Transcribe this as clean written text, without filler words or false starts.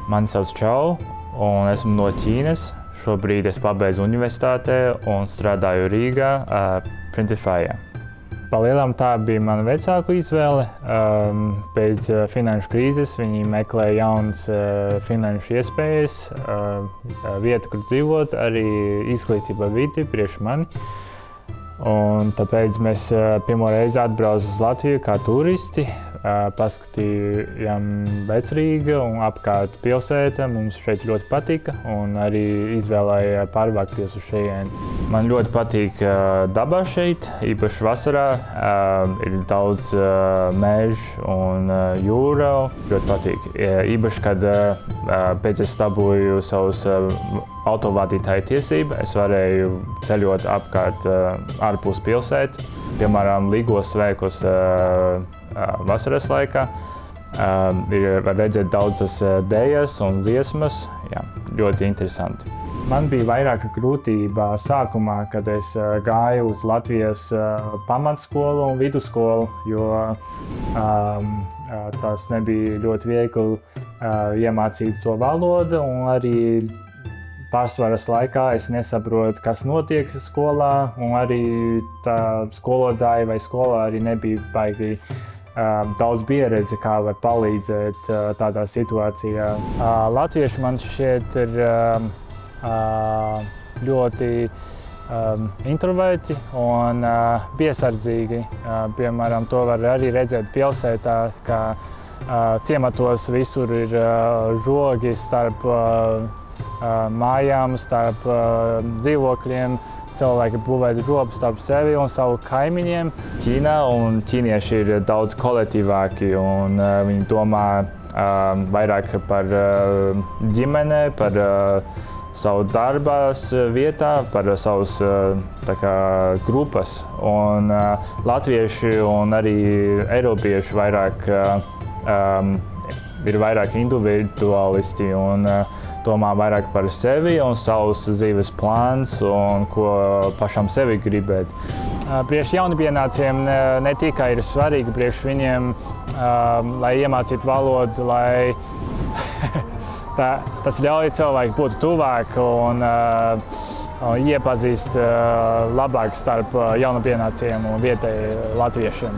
Mani sauc Čau, un esmu no Ķīnas. Šobrīd es pabeidzu universitātē un strādāju Rīgā, Printify'ā. Palielam tā bija mana vecāku izvēle. Pēc finanšu krīzes viņi meklēja jaunas finanšu iespējas, vietu, kur dzīvot, arī izglītība vidi priekš mani. Un tāpēc mēs pirmo reizi atbraucam uz Latviju kā turisti, paskatījām Vecrīga un apkārt pilsēta. Mums šeit ļoti patika un arī izvēlēja pārvākties uz šejieni. Man ļoti patīk dabā šeit, īpaši vasarā. Ir daudz mežu un jūra. Ļoti patīk. Īpaši, kad pēc es dabūju savus autovadītāju tiesību, es varēju ceļot apkārt ārpus pilsētu, piemēram, Līgos svētkos vasaras laikā. Var redzēt daudzas dejas un dziesmas. Jā, ļoti interesanti. Man bija vairāk grūtība sākumā, kad es gāju uz Latvijas pamatskolu un vidusskolu, jo tas nebija ļoti viegli iemācīt to valodu, un arī pārsvaras laikā es nesaprotu, kas notiek skolā, un arī tā skolotāja vai skolā arī nebija baigi daudz pieredze, kā var palīdzēt tādā situācijā. Latvieši man šķiet ir ļoti introverti un piesardzīgi. Piemēram, to var arī redzēt pilsētā, ka ciematos visur ir žogi starp mājām, starp dzīvokļiem. Cilvēki būvē robu starp sevi un savu kaimiņiem. Ķīnā un ķīnieši ir daudz kolektīvāki un viņi domā vairāk par ģimene, par savu darbas vietā, par savus grupas. Un latvieši un arī eiropieši ir vairāk individualisti un domā vairāk par sevi un savus dzīves plāns un ko pašam sevi gribēt. Priekš jaunpienācējiem ne tikai ir svarīgi priekš viņiem, lai iemācītu valodu, lai tas ļauj cilvēku būt tuvāk un iepazīst labāk starp jaunpienācējiem un vietēji latviešiem.